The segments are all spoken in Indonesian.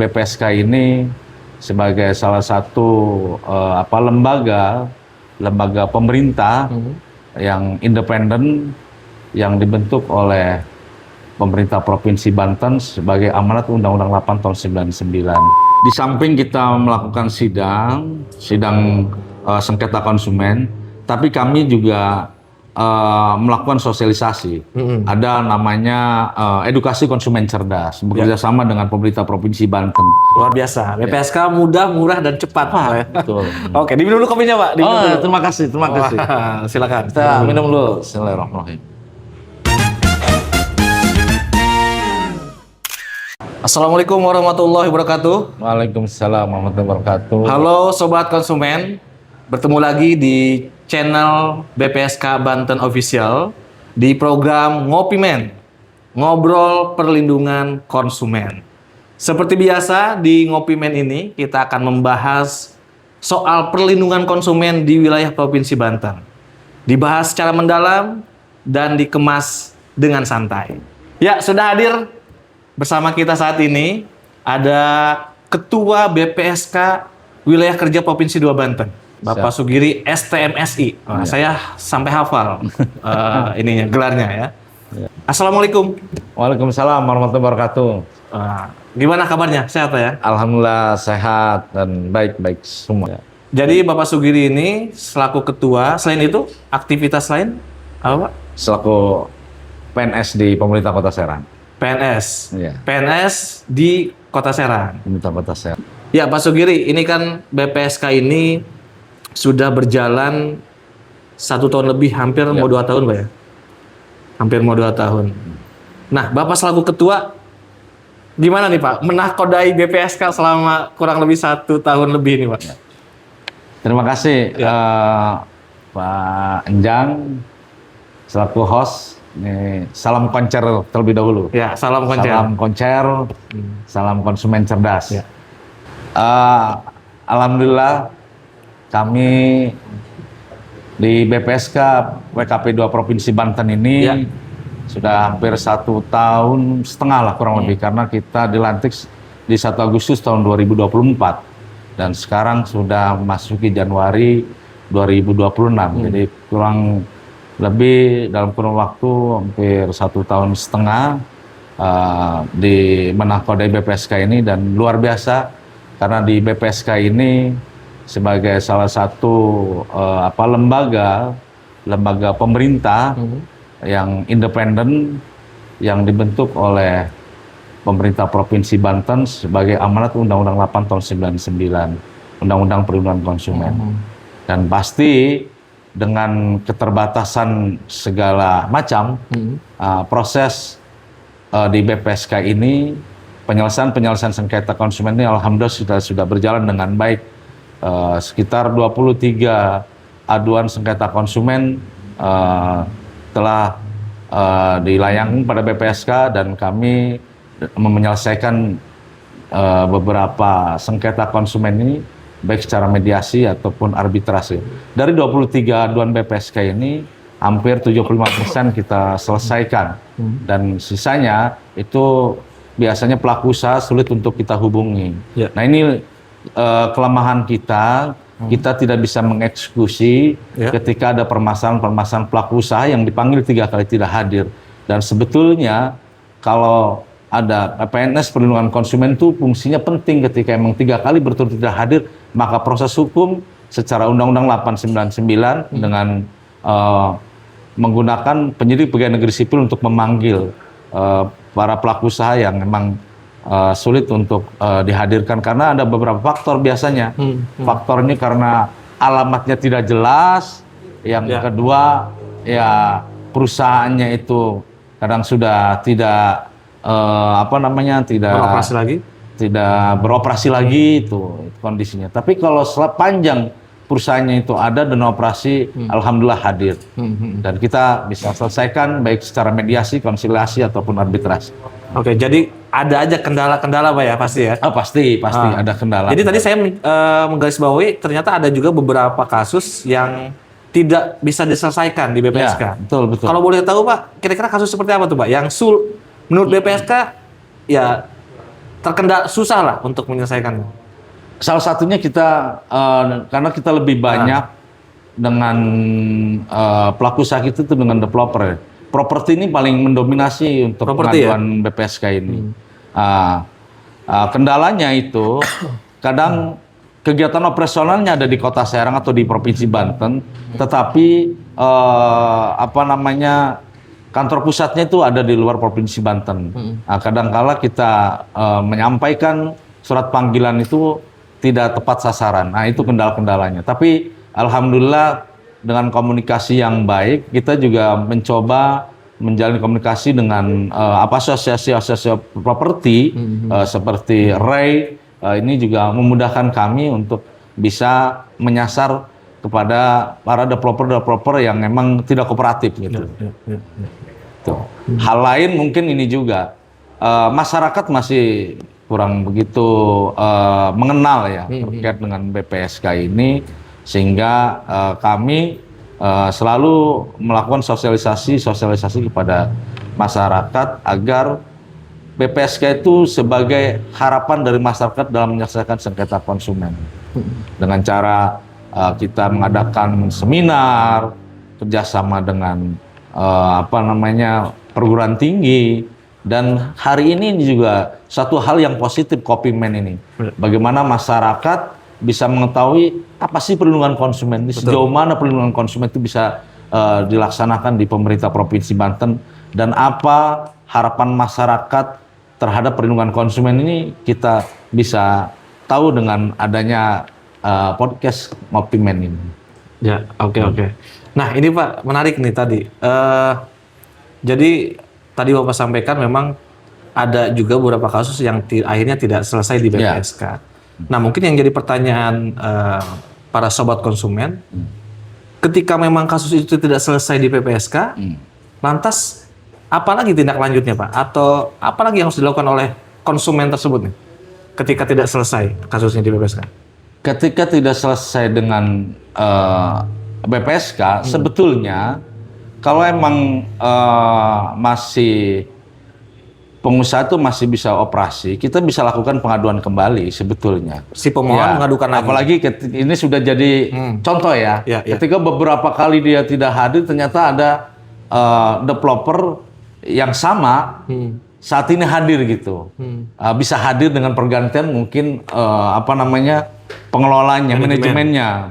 BPSK ini sebagai salah satu lembaga pemerintah yang independen yang dibentuk oleh pemerintah Provinsi Banten sebagai amanat Undang-Undang 8 tahun 99. Di samping kita melakukan sidang sengketa konsumen, tapi kami juga melakukan sosialisasi. Ada namanya edukasi konsumen cerdas, bekerja sama dengan pemerintah Provinsi Banten. Luar biasa. BPSK mudah, murah, dan cepat. Betul. Oke, diminum dulu kopinya, Pak. Diminum dulu. Terima kasih. Silakan. Kita minum dulu. Bismillahirrahmanirrahim. Assalamualaikum warahmatullahi wabarakatuh. Waalaikumsalam warahmatullahi wabarakatuh. Halo Sobat Konsumen, bertemu lagi di channel BPSK Banten Official di program Ngopi Men, Ngobrol Perlindungan Konsumen. Seperti biasa di Ngopi Men ini kita akan membahas soal perlindungan konsumen di wilayah Provinsi Banten. Dibahas secara mendalam dan dikemas dengan santai. Ya, sudah hadir bersama kita saat ini ada Ketua BPSK Wilayah Kerja Provinsi 2 Banten, Bapak Sugiri STMSI. Saya sampai hafal gelarnya ya. Assalamualaikum. Waalaikumsalam warahmatullahi wabarakatuh. Gimana kabarnya? Sehat ya? Alhamdulillah sehat dan baik-baik semua. Jadi Bapak Sugiri ini selaku ketua, selain itu aktivitas lain apa Pak? Selaku PNS di pemerintah Kota Serang. PNS. Iya. PNS di Kota Serang. Pemerintah Kota Serang. Ya Pak Sugiri, ini kan BPSK ini sudah berjalan 1 tahun lebih, hampir mau 2 tahun Pak ya? Hampir mau 2 tahun. Nah, Bapak selaku ketua, gimana nih Pak, menahkodai BPSK selama kurang lebih 1 tahun lebih nih Pak? Terima kasih Pak Enjang selaku host. Ini salam koncer terlebih dahulu. Ya, salam koncer. Salam koncer, salam konsumen cerdas. Ya. Alhamdulillah kami di BPSK WKP 2 Provinsi Banten ini sudah hampir 1 tahun setengah lah kurang lebih, karena kita dilantik di 1 Agustus tahun 2024 dan sekarang sudah memasuki Januari 2026. Jadi kurang lebih dalam kurun waktu hampir 1 tahun setengah di menahkodai BPSK ini, dan luar biasa karena di BPSK ini sebagai salah satu lembaga pemerintah yang independen yang dibentuk oleh pemerintah Provinsi Banten sebagai amanat Undang-Undang 8 tahun 99, Undang-Undang Perlindungan Konsumen. Dan pasti dengan keterbatasan segala macam proses di BPSK ini, penyelesaian sengketa konsumen ini alhamdulillah sudah berjalan dengan baik. Sekitar 23 aduan sengketa konsumen telah dilayangkan pada BPSK, dan kami menyelesaikan beberapa sengketa konsumen ini baik secara mediasi ataupun arbitrase. Dari 23 aduan BPSK ini, hampir 75% kita selesaikan. Dan sisanya itu biasanya pelaku usaha sulit untuk kita hubungi. Nah, ini kelemahan kita. Kita tidak bisa mengeksekusi ketika ada permasalahan pelaku usaha yang dipanggil 3 kali tidak hadir. Dan sebetulnya kalau ada PNS perlindungan konsumen itu fungsinya penting. Ketika emang 3 kali berturut tidak hadir, maka proses hukum secara Undang-Undang 899 dengan menggunakan penyidik pegawai negeri sipil untuk memanggil para pelaku usaha yang memang sulit untuk dihadirkan karena ada beberapa faktor biasanya. Faktor ini karena alamatnya tidak jelas, yang kedua ya perusahaannya itu kadang sudah tidak tidak beroperasi lagi itu kondisinya. Tapi kalau sepanjang perusahaannya itu ada dan operasi, alhamdulillah hadir. Dan kita bisa selesaikan baik secara mediasi, konsiliasi ataupun arbitrasi. Oke, jadi ada aja kendala-kendala Pak ya, pasti ya? Pasti ada kendala. Jadi tadi saya menggarisbawahi ternyata ada juga beberapa kasus yang tidak bisa diselesaikan di BPSK. Ya, betul. Kalau boleh tahu Pak, kira-kira kasus seperti apa tuh Pak? Yang menurut BPSK ya susah lah untuk menyelesaikannya? Salah satunya kita karena kita lebih banyak dengan pelaku usaha itu dengan developer. Ya. Properti ini paling mendominasi untuk pengaduan BPSK ini. Kendalanya itu kadang kegiatan operasionalnya ada di Kota Serang atau di Provinsi Banten, tetapi kantor pusatnya itu ada di luar Provinsi Banten. Kadangkala kita menyampaikan surat panggilan itu tidak tepat sasaran. Nah, itu kendala-kendalanya. Tapi alhamdulillah dengan komunikasi yang baik, kita juga mencoba menjalin komunikasi dengan asosiasi-asosiasi properti seperti REI. Ini juga memudahkan kami untuk bisa menyasar kepada para developer yang memang tidak kooperatif gitu. Tuh. Hal lain mungkin ini juga masyarakat masih kurang begitu mengenal ya terkait dengan BPSK ini, sehingga kami selalu melakukan sosialisasi kepada masyarakat agar BPSK itu sebagai harapan dari masyarakat dalam menyelesaikan sengketa konsumen. Dengan cara kita mengadakan seminar, kerjasama dengan perguruan tinggi, dan hari ini juga satu hal yang positif Kopimen ini. Bagaimana masyarakat bisa mengetahui apa sih perlindungan konsumen, sejauh mana perlindungan konsumen itu bisa dilaksanakan di pemerintah Provinsi Banten, dan apa harapan masyarakat terhadap perlindungan konsumen ini kita bisa tahu dengan adanya podcast Kopimen ini. Ya, oke. Nah, ini Pak, menarik nih tadi. Jadi tadi Bapak sampaikan memang ada juga beberapa kasus yang akhirnya tidak selesai di BPSK. Nah, mungkin yang jadi pertanyaan para sobat konsumen, ketika memang kasus itu tidak selesai di BPSK, lantas apalagi tindak lanjutnya Pak? Atau apalagi yang harus dilakukan oleh konsumen tersebut nih, ketika tidak selesai kasusnya di BPSK? Ketika tidak selesai dengan BPSK, sebetulnya kalau emang masih pengusaha itu masih bisa operasi, kita bisa lakukan pengaduan kembali sebetulnya. Si pemohon mengadukan lagi. Apalagi ini sudah jadi contoh ya. Ketika beberapa kali dia tidak hadir, ternyata ada developer yang sama saat ini hadir gitu. Bisa hadir dengan pergantian mungkin pengelolanya,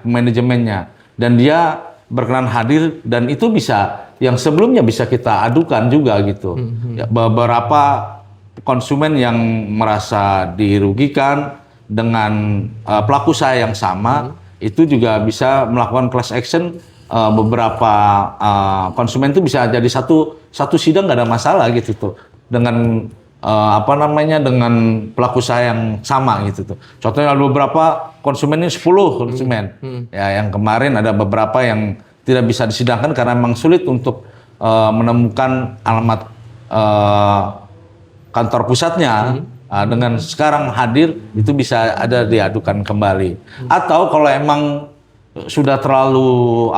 manajemennya. Dan dia berkenan hadir, dan itu bisa yang sebelumnya bisa kita adukan juga gitu. Ya, beberapa konsumen yang merasa dirugikan dengan pelaku usaha yang sama itu juga bisa melakukan class action. Beberapa konsumen itu bisa jadi satu sidang, nggak ada masalah gitu tuh dengan dengan pelaku usaha yang sama gitu tuh. Contohnya ada beberapa konsumen ini 10 konsumen. Ya, yang kemarin ada beberapa yang tidak bisa disidangkan karena memang sulit untuk menemukan alamat kantor pusatnya. Dengan sekarang hadir itu bisa ada diadukan kembali. Atau kalau emang sudah terlalu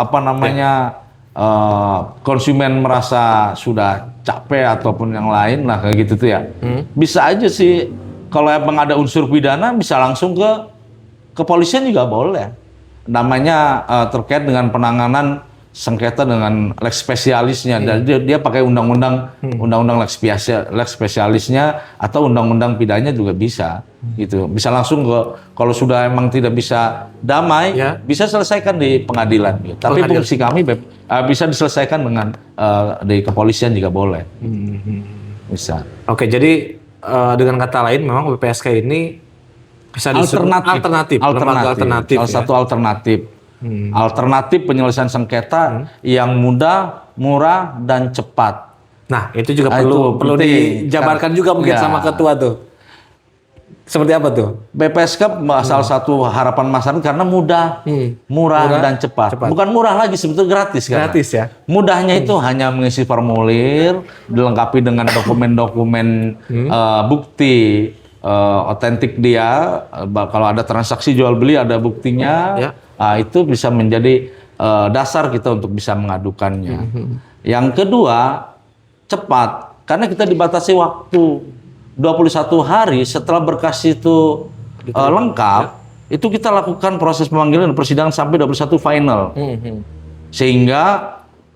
konsumen merasa sudah capek ataupun yang lain lah kayak gitu tuh ya. Bisa aja sih kalau emang ada unsur pidana bisa langsung ke kepolisian juga boleh. Namanya terkait dengan penanganan sengketa dengan lex spesialisnya. Dan dia pakai undang-undang lex spesialisnya atau undang-undang pidananya juga bisa gitu. Bisa langsung ke, kalau sudah emang tidak bisa damai, bisa selesaikan di pengadilan gitu. Tapi fungsi kami bisa diselesaikan dengan di kepolisian juga boleh. Bisa. Oke, jadi dengan kata lain memang BPSK ini bisa alternatif. Salah satu alternatif. Alternatif penyelesaian sengketa yang mudah, murah, dan cepat. Nah, itu juga perlu dijabarkan juga mungkin sama ketua tuh. Seperti apa tuh? BPSK salah satu harapan masyarakat karena mudah, murah, dan cepat. Bukan murah lagi, sebetulnya gratis kan? Gratis ya. Mudahnya itu hanya mengisi formulir, dilengkapi dengan dokumen-dokumen bukti otentik dia. Kalau ada transaksi jual beli ada buktinya. Itu bisa menjadi dasar kita untuk bisa mengadukannya. Yang kedua, cepat, karena kita dibatasi waktu. 21 hari setelah berkas itu lengkap, itu kita lakukan proses pemanggilan dan persidangan sampai 21 final. Sehingga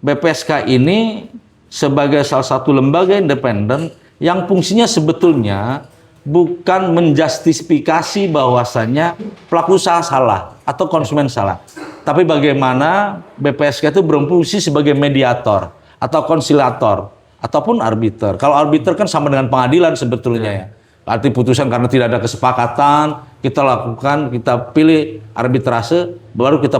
BPSK ini sebagai salah satu lembaga independen yang fungsinya sebetulnya bukan menjustifikasi bahwasannya pelaku usaha salah atau konsumen salah. Tapi bagaimana BPSK itu berfungsi sebagai mediator atau konsilator ataupun arbiter. Kalau arbiter kan sama dengan pengadilan sebetulnya ya. Arti putusan karena tidak ada kesepakatan, kita pilih arbitrase, baru kita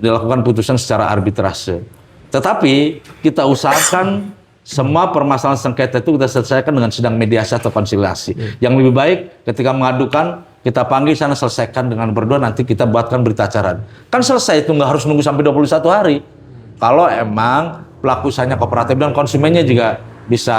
dilakukan putusan secara arbitrase. Tetapi kita usahakan semua permasalahan sengketa itu kita selesaikan dengan sidang mediasi atau konsiliasi. Yang lebih baik ketika mengadukan, kita panggil sana selesaikan dengan berdua, nanti kita buatkan berita acara. Kan selesai itu, nggak harus nunggu sampai 21 hari. Kalau emang pelaku usahanya kooperatif dan konsumennya juga bisa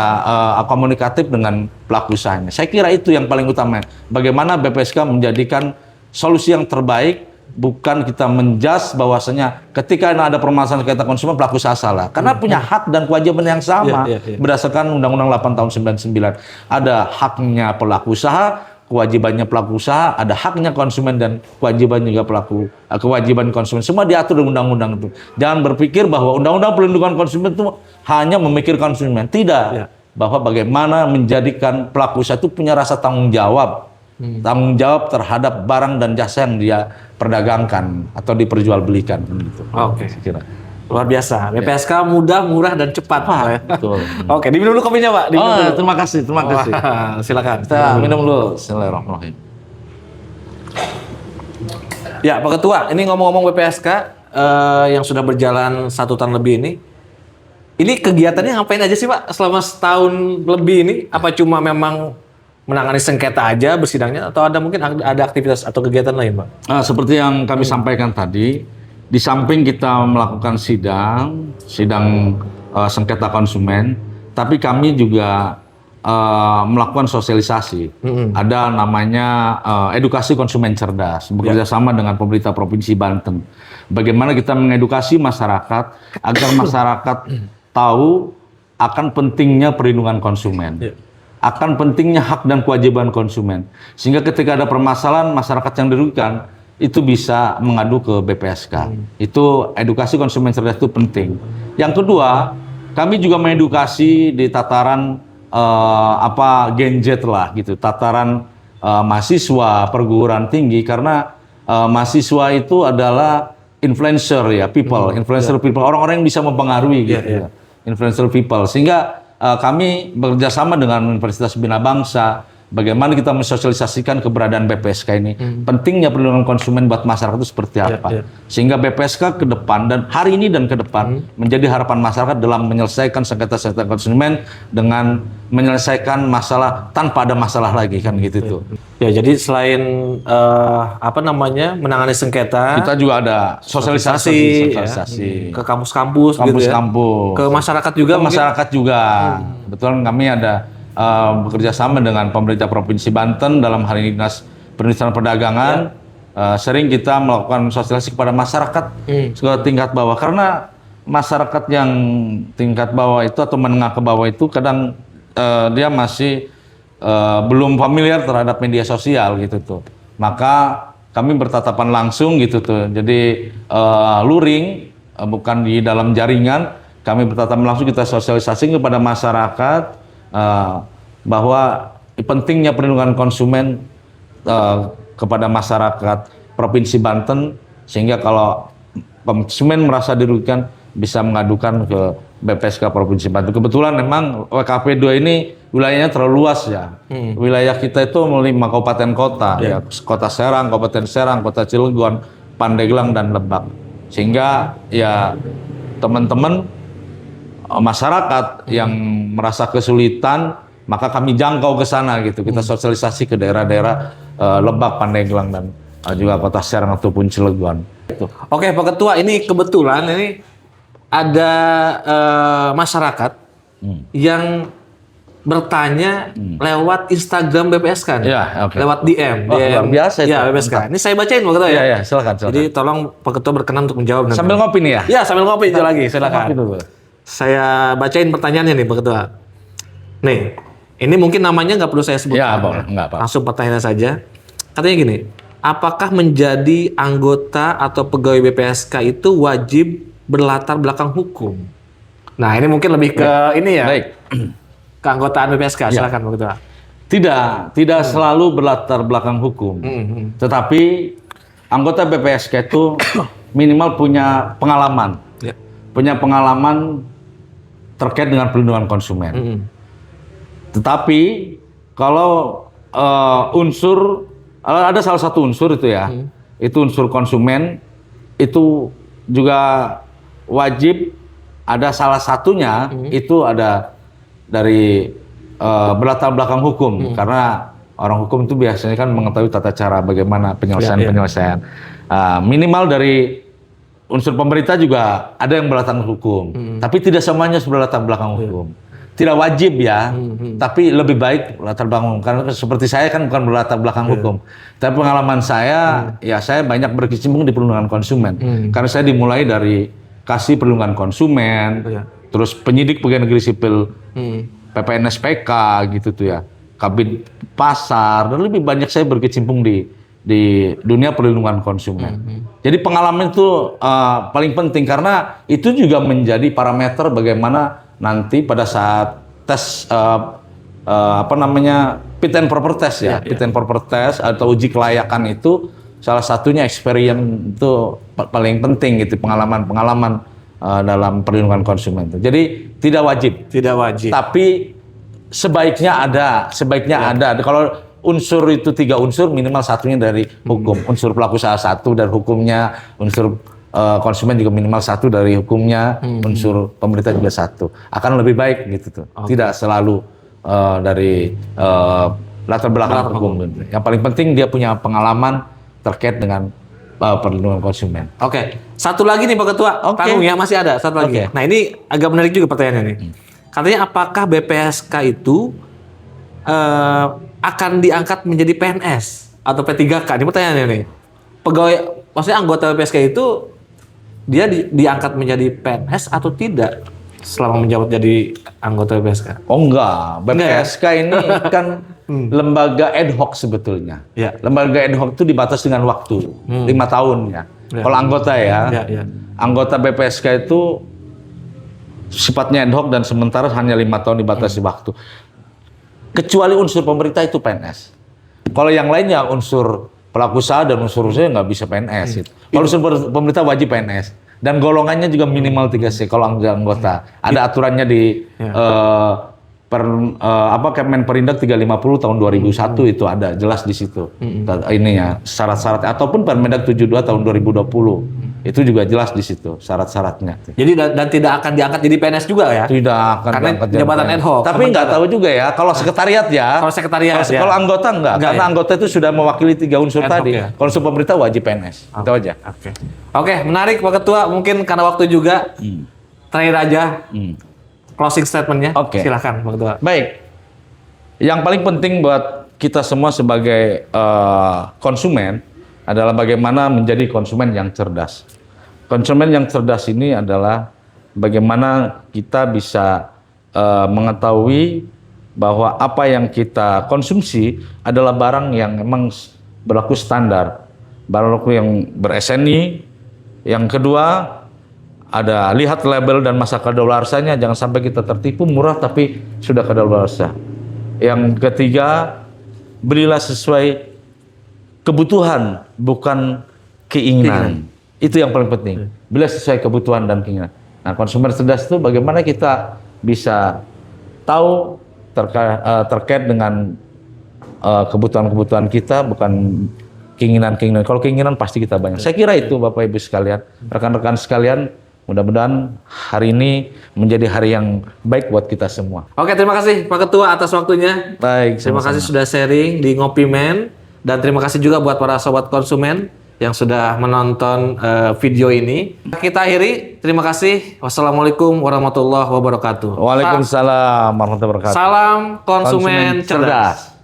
komunikatif dengan pelaku usahanya. Saya kira itu yang paling utama. Bagaimana BPSK menjadikan solusi yang terbaik, bukan kita menjudge bahwasanya ketika ada permasalahan sengketa konsumen pelaku usaha salah. Karena punya hak dan kewajiban yang sama berdasarkan Undang-Undang 8 tahun 99. Ada haknya pelaku usaha, kewajibannya pelaku usaha, ada haknya konsumen dan kewajiban juga kewajiban konsumen. Semua diatur di undang-undang itu. Jangan berpikir bahwa Undang-Undang Perlindungan Konsumen itu hanya memikir konsumen. Tidak. Bahwa bagaimana menjadikan pelaku usaha itu punya rasa tanggung jawab. Tanggung jawab terhadap barang dan jasa yang dia perdagangkan atau diperjualbelikan gitu. Oke. Saya kira. Luar biasa. BPSK mudah, murah dan cepat. Betul. Oke, diminum dulu kopinya, Pak. Diminum dulu. Terima kasih. Silakan. Kita minum dulu. Bismillahirrahmanirrahim. Ya, Pak Ketua, ini ngomong-ngomong BPSK yang sudah berjalan 1 tahun lebih ini kegiatannya ngapain aja sih, Pak, selama setahun lebih ini? Apa cuma memang menangani sengketa aja bersidangnya, atau ada mungkin ada aktivitas atau kegiatan lain, Pak? Seperti yang kami sampaikan tadi, di samping kita melakukan sidang sengketa konsumen, tapi kami juga melakukan sosialisasi. Ada namanya edukasi konsumen cerdas, bekerja sama dengan pemerintah Provinsi Banten. Bagaimana kita mengedukasi masyarakat agar masyarakat tahu akan pentingnya perlindungan konsumen. Akan pentingnya hak dan kewajiban konsumen. Sehingga ketika ada permasalahan masyarakat yang dirugikan, itu bisa mengadu ke BPSK. Itu edukasi konsumen cerdas itu penting. Yang kedua, kami juga mengedukasi di tataran Gen Z lah gitu, tataran mahasiswa, perguruan tinggi, karena mahasiswa itu adalah influencer ya, influencer people, orang-orang yang bisa mempengaruhi gitu. Influencer people. Sehingga kami bekerjasama dengan Universitas Bina Bangsa, bagaimana kita mensosialisasikan keberadaan BPSK ini. Pentingnya perlindungan konsumen buat masyarakat itu seperti apa. Sehingga BPSK ke depan dan hari ini dan ke depan menjadi harapan masyarakat dalam menyelesaikan sengketa-sengketa konsumen dengan menyelesaikan masalah tanpa ada masalah lagi kan gitu tuh. Ya, jadi selain menangani sengketa, kita juga ada sosialisasi ke kampus-kampus gitu ya. Ke masyarakat juga. Betul, kami ada bekerja sama dengan pemerintah Provinsi Banten dalam hal ini Dinas Perindustrian Perdagangan. Sering kita melakukan sosialisasi kepada masyarakat ke tingkat bawah, karena masyarakat yang tingkat bawah itu atau menengah ke bawah itu kadang dia masih belum familiar terhadap media sosial gitu tuh. Maka kami bertatapan langsung gitu tuh. Jadi luring, bukan di dalam jaringan. Kami bertatapan langsung, kita sosialisasi kepada masyarakat bahwa pentingnya perlindungan konsumen kepada masyarakat Provinsi Banten, sehingga kalau konsumen merasa dirugikan bisa mengadukan ke BPSK Provinsi Banten. Kebetulan memang WKP 2 ini wilayahnya terlalu luas ya. Wilayah kita itu 5 kabupaten kota, ya, Kota Serang, Kabupaten Serang, Kota Cilegon, Pandeglang, dan Lebak. Sehingga ya teman-teman masyarakat yang merasa kesulitan, maka kami jangkau ke sana gitu. Kita sosialisasi ke daerah-daerah Lebak, Pandeglang, dan juga Kota Serang ataupun Cilegon. Oke, Pak Ketua, ini kebetulan ini ada masyarakat yang bertanya lewat Instagram BPSK nih. Lewat DM. Luar biasa itu. Ya, BPSK. Ini saya bacain, Pak Ketua ya. Iya, silakan. Jadi tolong Pak Ketua berkenan untuk menjawab. Sambil ngopi nih ya? Ya, sambil ngopi lagi, silakan. Saya bacain pertanyaannya nih, Pak Ketua. Nih, Ini mungkin namanya nggak perlu saya sebutkan. Ya, boleh. Nggak apa-apa. Langsung pertanyaan saja. Katanya gini, apakah menjadi anggota atau pegawai BPSK itu wajib berlatar belakang hukum? Nah, ini mungkin lebih ke ini ya. Baik. Keanggotaan BPSK, silakan Pak Ketua. Tidak selalu berlatar belakang hukum. Tetapi anggota BPSK itu minimal punya pengalaman. Ya. Punya pengalaman terkait dengan perlindungan konsumen. Tetapi kalau ada salah satu unsur itu ya, itu unsur konsumen, itu juga wajib ada salah satunya itu ada dari berlatar belakang hukum, karena orang hukum itu biasanya kan mengetahui tata cara bagaimana penyelesaian. Minimal dari unsur pemerintah juga ada yang berlatar hukum, tapi tidak semuanya berlatar belakang hukum. Tidak wajib ya, tapi lebih baik latar belakang hukum. Karena seperti saya kan bukan berlatar belakang hukum, tapi pengalaman saya, ya saya banyak berkecimpung di perlindungan konsumen. Karena saya dimulai dari kasih perlindungan konsumen, terus penyidik pegawai negeri sipil, PPNSPK gitu tuh ya, kabin pasar, dan lebih banyak saya berkecimpung di dunia perlindungan konsumen. Jadi pengalaman itu paling penting karena itu juga menjadi parameter bagaimana nanti pada saat tes fit and proper test ya, fit and proper test atau uji kelayakan itu salah satunya experience itu paling penting gitu, pengalaman dalam perlindungan konsumen itu. Jadi tidak wajib, tapi sebaiknya ada. Kalau unsur itu 3 unsur, minimal satunya dari hukum. Unsur pelaku usaha 1 dari hukumnya, unsur konsumen juga minimal 1 dari hukumnya, unsur pemerintah juga 1. Akan lebih baik gitu tuh. Tidak selalu dari latar belakang hukum. Yang paling penting dia punya pengalaman terkait dengan perlindungan konsumen. Oke. Satu lagi nih Pak Ketua, tanggung ya, masih ada satu lagi. Nah, ini agak menarik juga pertanyaannya nih. Katanya apakah BPSK itu akan diangkat menjadi PNS atau P3K? Ini pertanyaannya nih. Pegawai, maksudnya anggota BPSK itu dia diangkat menjadi PNS atau tidak selama menjabat jadi anggota BPSK? Oh enggak, BPSK ini kan lembaga ad hoc sebetulnya. Ya. Lembaga ad hoc itu dibatasi dengan waktu 5 tahun ya. Kalau anggota ya, anggota BPSK itu sifatnya ad hoc dan sementara hanya 5 tahun dibatasi waktu. Kecuali unsur pemerintah itu PNS. Kalau yang lainnya unsur pelaku usaha dan unsur usaha nggak bisa PNS. Gitu. Kalau unsur pemerintah wajib PNS. Dan golongannya juga minimal 3C kalau anggota. Ada aturannya di Kemenperindak 350 tahun 2001 itu ada jelas di situ. Ininya syarat-syaratnya ataupun Permendak 72 tahun 2020. Itu juga jelas di situ syarat-syaratnya. Jadi dan tidak akan diangkat jadi PNS juga ya? Tidak akan karena jabatan ad hoc. Tapi nggak tahu juga ya. Kalau sekretariat ya. Kalau sekretariat ya. Kalau anggota enggak karena ya? Anggota itu sudah mewakili 3 unsur tadi. Ya? Kalau unsur pemerintah wajib PNS. Itu aja. Oke, menarik Pak Ketua. Mungkin karena waktu juga terakhir aja closing statementnya. Silakan Pak Ketua. Baik. Yang paling penting buat kita semua sebagai konsumen adalah bagaimana menjadi konsumen yang cerdas. Konsumen yang cerdas ini adalah bagaimana kita bisa mengetahui bahwa apa yang kita konsumsi adalah barang yang memang berlaku standar, barang yang ber-SNI. Yang kedua, ada lihat label dan masa kadaluarsanya, jangan sampai kita tertipu murah tapi sudah kadaluarsa. Yang ketiga, belilah sesuai kebutuhan bukan keinginan. Itu yang paling penting. Belilah sesuai kebutuhan dan keinginan. Nah, konsumen cerdas itu bagaimana kita bisa tahu terkait dengan kebutuhan-kebutuhan kita, bukan keinginan-keinginan. Kalau keinginan pasti kita banyak. Saya kira itu Bapak Ibu sekalian, rekan-rekan sekalian, mudah-mudahan hari ini menjadi hari yang baik buat kita semua. Oke, terima kasih Pak Ketua atas waktunya. Baik, terima kasih sudah sharing di Ngopi Men, dan terima kasih juga buat para sobat konsumen yang sudah menonton video ini. Kita akhiri, terima kasih. Wassalamualaikum warahmatullahi wabarakatuh. Waalaikumsalam warahmatullahi wabarakatuh. Salam konsumen cerdas.